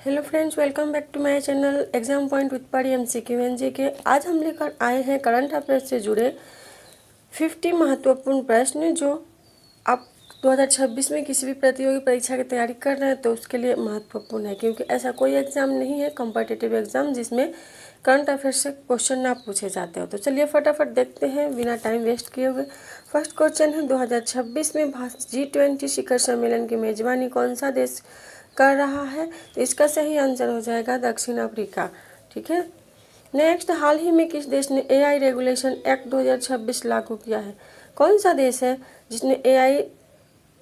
Hello friends, welcome back to my channel exam point with Pari MCQ के। आज हम लेकर आए हैं करंट अफेयर से जुड़े 50 महत्वपूर्ण प्रश्न जो आप 2026 में किसी भी प्रतियोगी परीक्षा की तैयारी कर रहे हैं तो उसके लिए महत्वपूर्ण है, क्योंकि ऐसा कोई एग्ज़ाम नहीं है कॉम्पिटिटिव एग्ज़ाम जिसमें करंट अफेयर से क्वेश्चन ना पूछे जाते हो। तो चलिए फटाफट देखते हैं बिना टाइम वेस्ट किए हुए। फर्स्ट क्वेश्चन है, 2026 में G20 शिखर सम्मेलन की मेजबानी कौन सा देश कर रहा है? तो इसका सही आंसर हो जाएगा दक्षिण अफ्रीका। ठीक है। नेक्स्ट, हाल ही में किस देश ने AI रेगुलेशन एक्ट 2026 लागू किया है? कौन सा देश है जिसने AI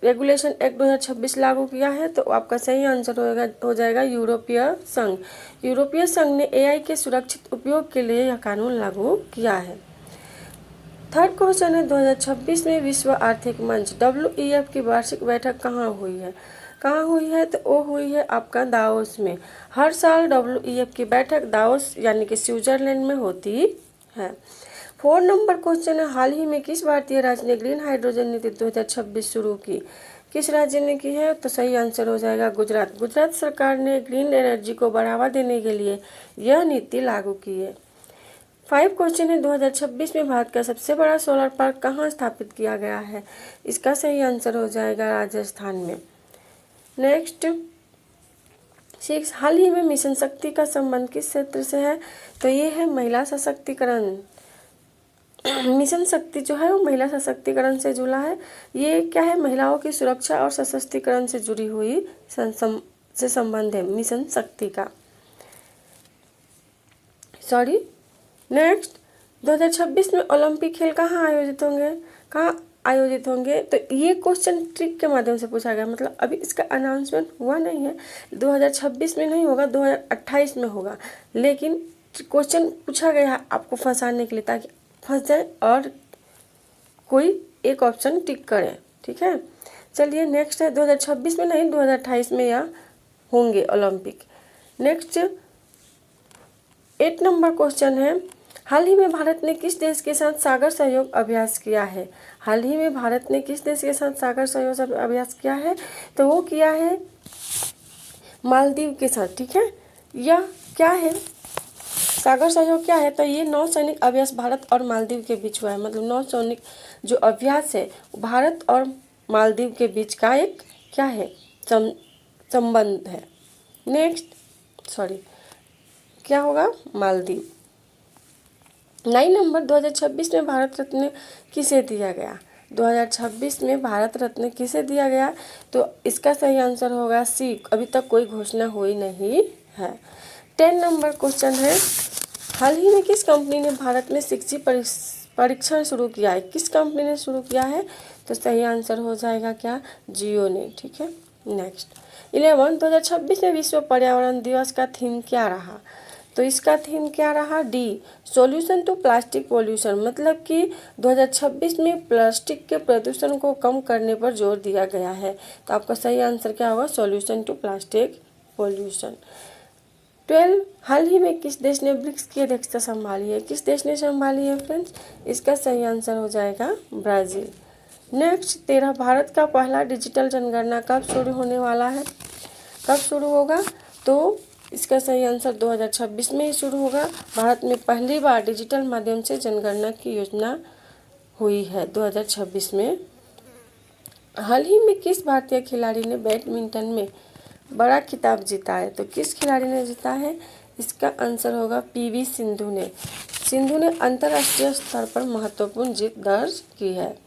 रेगुलेशन एक्ट 2026 लागू किया है? तो आपका सही आंसर हो जाएगा यूरोपीय संघ। यूरोपीय संघ ने AI के सुरक्षित उपयोग के लिए यह कानून लागू किया है। थर्ड क्वेश्चन है, 2026 में विश्व आर्थिक मंच WEF की वार्षिक बैठक कहाँ हुई है? कहाँ हुई है? तो वो हुई है आपका दाओस में। हर साल WEF की बैठक दाओस यानी कि स्विट्जरलैंड में होती है। 4 नंबर क्वेश्चन है, हाल ही में किस भारतीय राज्य ने ग्रीन हाइड्रोजन नीति 2026 शुरू की? किस राज्य ने की है? तो सही आंसर हो जाएगा गुजरात। गुजरात सरकार ने ग्रीन एनर्जी को बढ़ावा देने के लिए यह नीति लागू की है। 5 क्वेश्चन है, 2026 में भारत का सबसे बड़ा सोलर पार्क कहाँ स्थापित किया गया है? इसका सही आंसर हो जाएगा राजस्थान में। नेक्स्ट 6, हाल ही में मिशन शक्ति का संबंध किस क्षेत्र से है? तो ये है महिला सशक्तिकरण। मिशन शक्ति जो है वो महिला सशक्तिकरण से जुड़ा है। ये क्या है? महिलाओं की सुरक्षा और सशक्तिकरण से जुड़ी हुई से संबंध है मिशन शक्ति का। सॉरी। नेक्स्ट, 2026 में ओलंपिक खेल कहाँ आयोजित होंगे? तो ये क्वेश्चन ट्रिक के माध्यम से पूछा गया, मतलब अभी इसका अनाउंसमेंट हुआ नहीं है। 2026 में नहीं होगा, 2028 में होगा, लेकिन क्वेश्चन पूछा गया है आपको फंसाने के लिए, ताकि फंस जाए और कोई एक ऑप्शन टिक करे। ठीक है। चलिए नेक्स्ट है, 2026 में नहीं 2028 में यह होंगे ओलंपिक। नेक्स्ट 8 नंबर क्वेश्चन है, हाल ही में भारत ने किस देश के साथ सागर सहयोग अभ्यास किया है? हाल ही में भारत ने किस देश के साथ सागर सहयोग अभ्यास किया है? तो वो किया है मालदीव के साथ। ठीक है। यह क्या है? सागर सहयोग क्या है? तो ये नौसैनिक अभ्यास भारत और मालदीव के बीच हुआ है। मतलब नौसैनिक जो अभ्यास है भारत और मालदीव के बीच का एक क्या है? संबंध है। नेक्स्ट क्या होगा? मालदीव। 9 नंबर, 2026 में भारत रत्न किसे दिया गया? 2026 में भारत रत्न किसे दिया गया? तो इसका सही आंसर होगा सी। अभी तक कोई घोषणा हुई नहीं है। 10 नंबर क्वेश्चन है, हाल ही में किस कंपनी ने भारत में 6G परीक्षण शुरू किया है? किस कंपनी ने शुरू किया है? तो सही आंसर हो जाएगा क्या? जियो ने। ठीक है। नेक्स्ट 11, 2026 में विश्व पर्यावरण दिवस का थीम क्या रहा? तो इसका थीम क्या रहा? D, solution to plastic pollution. मतलब कि 2026 में प्लास्टिक के प्रदूषण को कम करने पर जोर दिया गया है। तो आपका सही आंसर क्या होगा? Solution to plastic pollution. 12, हाल ही में किस देश ने ब्रिक्स की अध्यक्षता संभाली है? किस देश ने संभाली है फ्रेंड्स? इसका सही आंसर हो जाएगा ब्राज़ील। नेक्स्ट 13, भारत का पहला डिजिटल जनगणना कब शुरू होने वाला है? कब शुरू होगा? तो इसका सही आंसर 2026 में ही शुरू होगा। भारत में पहली बार डिजिटल माध्यम से जनगणना की योजना हुई है 2026 में। हाल ही में किस भारतीय खिलाड़ी ने बैडमिंटन में बड़ा खिताब जीता है? तो किस खिलाड़ी ने जीता है? इसका आंसर होगा PV सिंधु ने। सिंधु ने अंतर्राष्ट्रीय स्तर पर महत्वपूर्ण जीत दर्ज की है।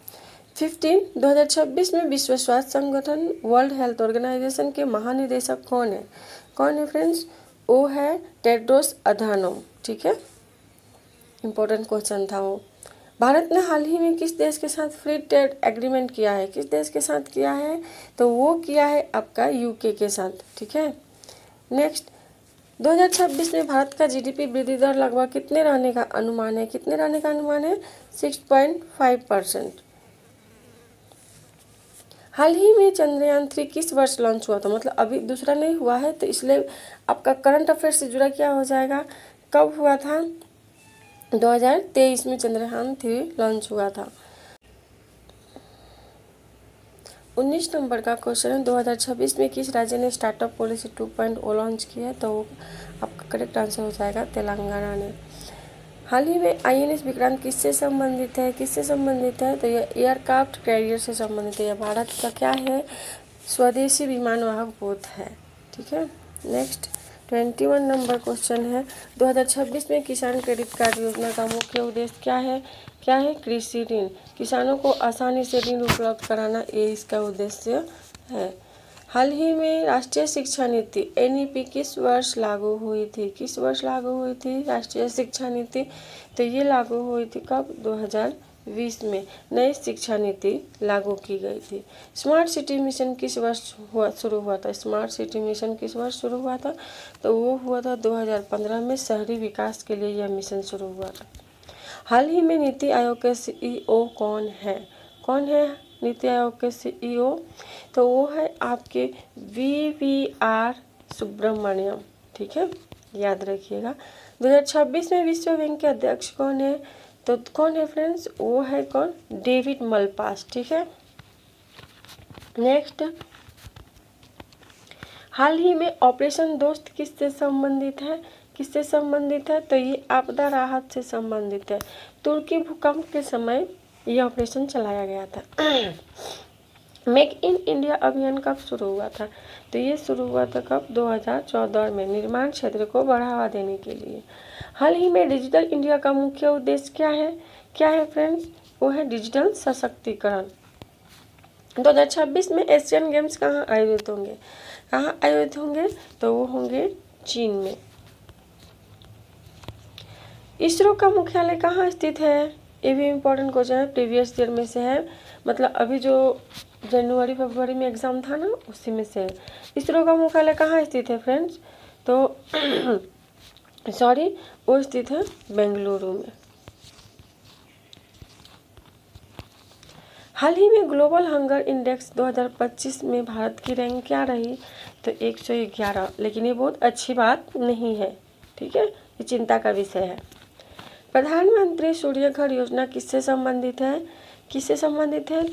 15, 2026 में विश्व स्वास्थ्य संगठन वर्ल्ड हेल्थ ऑर्गेनाइजेशन के महानिदेशक कौन है? कौन है फ्रेंड्स? वो है टेड्रोस अधानोम। ठीक है। इम्पोर्टेंट क्वेश्चन था वो। भारत ने हाल ही में किस देश के साथ फ्री ट्रेड एग्रीमेंट किया है? किस देश के साथ किया है? तो वो किया है आपका UK के साथ। ठीक है। नेक्स्ट 2026 में भारत का GDP वृद्धि दर लगभग कितने रहने का अनुमान है? कितने रहने का अनुमान है? 6.5%। हाल ही में चंद्रयान-3 किस वर्ष लॉन्च हुआ था? मतलब अभी दूसरा नहीं हुआ है, तो इसलिए आपका करंट अफेयर से जुड़ा क्या हो जाएगा? कब हुआ था? 2023 में चंद्रयान-3 लॉन्च हुआ था। 19 नंबर का क्वेश्चन है, 2026 में किस राज्य ने स्टार्टअप पॉलिसी 2.0 लॉन्च की है? तो आपका करेक्ट आंसर हो जाएगा तेलंगाना ने। हाल ही में INS विक्रांत किससे संबंधित है? किससे संबंधित है? तो यह एयरक्राफ्ट कैरियर से संबंधित है। यह भारत का क्या है? स्वदेशी विमानवाहक पोत है। ठीक है। नेक्स्ट 21 नंबर क्वेश्चन है, 2026 में किसान क्रेडिट कार्ड योजना का मुख्य उद्देश्य क्या है? क्या है? कृषि ऋण। किसानों को आसानी से ऋण उपलब्ध कराना, ये इसका उद्देश्य है। हाल ही में राष्ट्रीय शिक्षा नीति NEP किस वर्ष लागू हुई थी? किस वर्ष लागू हुई थी राष्ट्रीय शिक्षा नीति? तो ये लागू हुई थी कब? 2020 में नई शिक्षा नीति लागू की गई थी। स्मार्ट सिटी मिशन किस वर्ष शुरू हुआ था? स्मार्ट सिटी मिशन किस वर्ष शुरू हुआ था? तो वो हुआ था 2015 में। शहरी विकास के लिए यह मिशन शुरू हुआ था। हाल ही में नीति आयोग के CEO कौन है? कौन है नीति आयोग के CEO? तो वो है आपके VVR सुब्रमण्यम। ठीक है, याद रखिएगा। 2026 में विश्व बैंक के अध्यक्ष कौन है? तो कौन है फ्रेंड्स? वो है कौन? David Malpass. ठीक है। नेक्स्ट, हाल ही में ऑपरेशन दोस्त किससे संबंधित है? किससे संबंधित है? तो ये आपदा राहत से संबंधित है। तुर्की भूकंप के समय यह ऑपरेशन चलाया गया था। मेक इन इंडिया अभियान कब शुरू हुआ था? तो ये शुरू हुआ था कब? 2014 में, निर्माण क्षेत्र को बढ़ावा देने के लिए। हाल ही में डिजिटल इंडिया का मुख्य उद्देश्य क्या है? क्या है फ्रेंड्स? वो है डिजिटल सशक्तिकरण। 2026 में एशियन गेम्स कहाँ आयोजित होंगे? कहाँ आयोजित होंगे? तो वो होंगे चीन में। इसरो का मुख्यालय कहाँ स्थित है? ये भी इम्पोर्टेंट क्वेश्चन है, प्रीवियस ईयर में से है। मतलब अभी जो जनवरी फरवरी में एग्जाम था ना, उसी में से है। इसरो का मुख्यालय कहाँ स्थित है फ्रेंड्स? तो सॉरी, वो स्थित है बेंगलुरु में। हाल ही में ग्लोबल हंगर इंडेक्स 2025 में भारत की रैंक क्या रही? तो 111। लेकिन ये बहुत अच्छी बात नहीं है। ठीक है, ये चिंता का विषय है। प्रधानमंत्री सूर्य घर योजना किससे संबंधित है? किससे संबंधित है?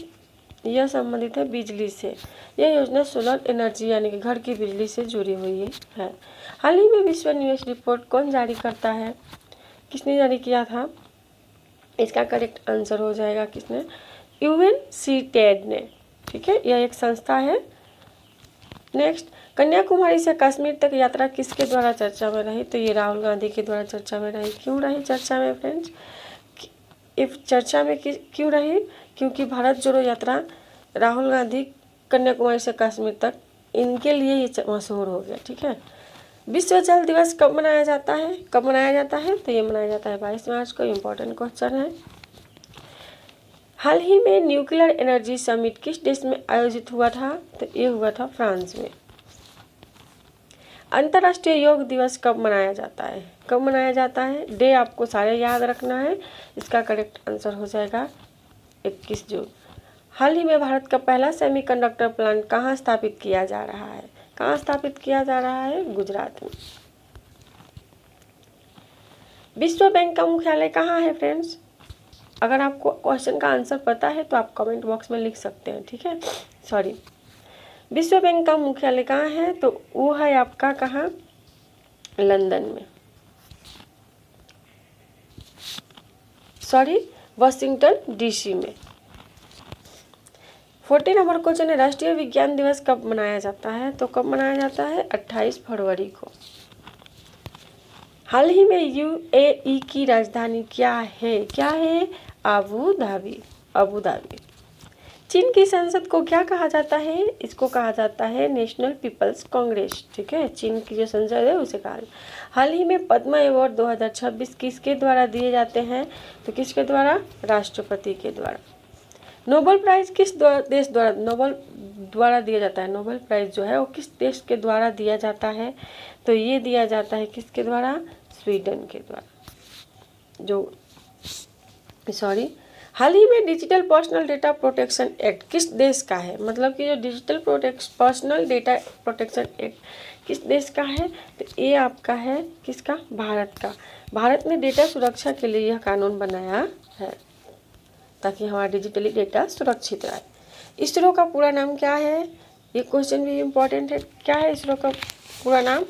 यह संबंधित है बिजली से। यह योजना सोलर एनर्जी यानी कि घर की बिजली से जुड़ी हुई है। हाल ही में विश्व निवेश रिपोर्ट कौन जारी करता है? किसने जारी किया था? इसका करेक्ट आंसर हो जाएगा किसने? UNCTAD ने। ठीक है, यह एक संस्था है। नेक्स्ट, कन्याकुमारी से कश्मीर तक यात्रा किसके द्वारा चर्चा में रही? तो ये राहुल गांधी के द्वारा चर्चा में रही। क्यों रही चर्चा में फ्रेंड्स? इफ चर्चा में क्यों रही? क्योंकि भारत जोड़ो यात्रा राहुल गांधी कन्याकुमारी से कश्मीर तक, इनके लिए ये मशहूर हो गया। ठीक है। विश्व जल दिवस कब मनाया जाता है? कब मनाया जाता है? तो ये मनाया जाता है 22 मार्च को। इम्पोर्टेंट क्वेश्चन है। हाल ही में न्यूक्लियर एनर्जी समिट किस देश में आयोजित हुआ था? तो ये हुआ था फ्रांस में। अंतर्राष्ट्रीय योग दिवस कब मनाया जाता है? कब मनाया जाता है? डे आपको सारे याद रखना है। इसका करेक्ट आंसर हो जाएगा 21 जून। हाल ही में भारत का पहला सेमीकंडक्टर प्लांट कहाँ स्थापित किया जा रहा है? कहाँ स्थापित किया जा रहा है? गुजरात में। विश्व बैंक का मुख्यालय कहाँ है फ्रेंड्स? अगर आपको क्वेश्चन का आंसर पता है तो आप कमेंट बॉक्स में लिख सकते हैं। ठीक है, सॉरी। विश्व बैंक का मुख्यालय कहाँ है? तो वो है आपका कहाँ? लंदन में। सॉरी, वाशिंगटन DC में। 14 नंबर क्वेश्चन है, राष्ट्रीय विज्ञान दिवस कब मनाया जाता है? तो कब मनाया जाता है? 28 फरवरी को। हाल ही में UAE की राजधानी क्या है? क्या है? Abu Dhabi. Abu Dhabi. चीन की संसद को क्या कहा जाता है? इसको कहा जाता है नेशनल पीपल्स कांग्रेस। ठीक है, चीन की जो संसद है उसे कहा। हाल ही में पद्म अवार्ड 2026 किसके द्वारा दिए जाते हैं? तो किसके द्वारा? राष्ट्रपति के द्वारा। नोबेल प्राइज किस देश द्वारा नोबेल द्वारा दिया जाता है? नोबेल प्राइज जो है वो किस देश के द्वारा दिया जाता है? तो ये दिया जाता है किसके द्वारा? स्वीडन के द्वारा। जो सॉरी, हाल ही में digital personal data protection act किस देश का है? मतलब कि जो digital personal data protection act किस देश का है? तो ये आपका है किसका? भारत का। भारत ने डेटा सुरक्षा के लिए यह कानून बनाया है ताकि हमारा डिजिटली डेटा सुरक्षित रहे। इसरो का पूरा नाम क्या है? ये क्वेश्चन भी इम्पोर्टेंट है। क्या है इसरो का पूरा नाम?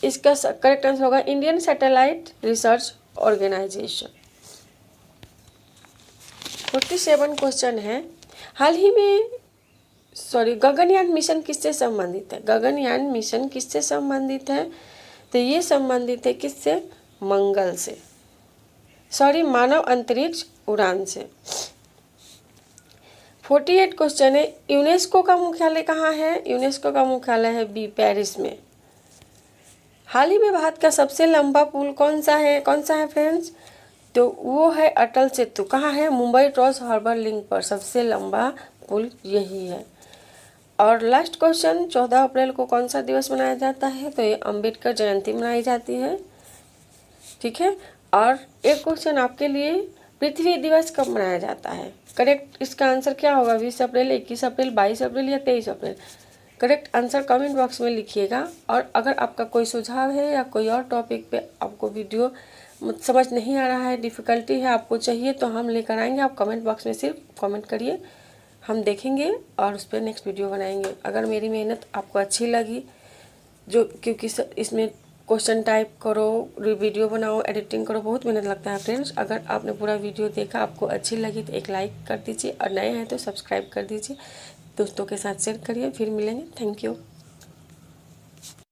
इसका करेक्ट आंसर होगा Indian satellite research organisation. 47 question है। हाल ही में गगनयान मिशन किससे संबंधित है? गगनयान मिशन किससे संबंधित है? तो ये संबंधित है किससे? मंगल से, मानव अंतरिक्ष उड़ान से। 48 क्वेश्चन है। यूनेस्को का मुख्यालय कहाँ है? यूनेस्को का मुख्यालय है पेरिस में। हाल ही में भारत का सबसे लंबा पुल कौन सा है फ्रेंड्स? तो वो है अटल सेतु। कहाँ है? मुंबई ट्रांस हार्बर लिंक पर सबसे लंबा पुल यही है। और लास्ट क्वेश्चन, 14 अप्रैल को कौन सा दिवस मनाया जाता है? तो ये अम्बेडकर जयंती मनाई जाती है। ठीक है। और एक क्वेश्चन आपके लिए, पृथ्वी दिवस कब मनाया जाता है? करेक्ट इसका आंसर क्या होगा? 20 अप्रैल, 21 अप्रैल, 22 अप्रैल या 23 अप्रैल? करेक्ट आंसर कमेंट बॉक्स में लिखिएगा। और अगर आपका कोई सुझाव है या कोई और टॉपिक पे आपको वीडियो समझ नहीं आ रहा है, डिफ़िकल्टी है, आपको चाहिए, तो हम लेकर आएंगे। आप कमेंट बॉक्स में सिर्फ कमेंट करिए, हम देखेंगे और उस पर नेक्स्ट वीडियो बनाएंगे। अगर मेरी मेहनत आपको अच्छी लगी, क्योंकि इसमें क्वेश्चन टाइप करो, वीडियो बनाओ, एडिटिंग करो, बहुत मेहनत लगता है फ्रेंड्स। अगर आपने पूरा वीडियो देखा, आपको अच्छी लगी तो एक लाइक कर दीजिए और नए हैं तो सब्सक्राइब कर दीजिए, दोस्तों के साथ शेयर करिए। फिर मिलेंगे। Thank you.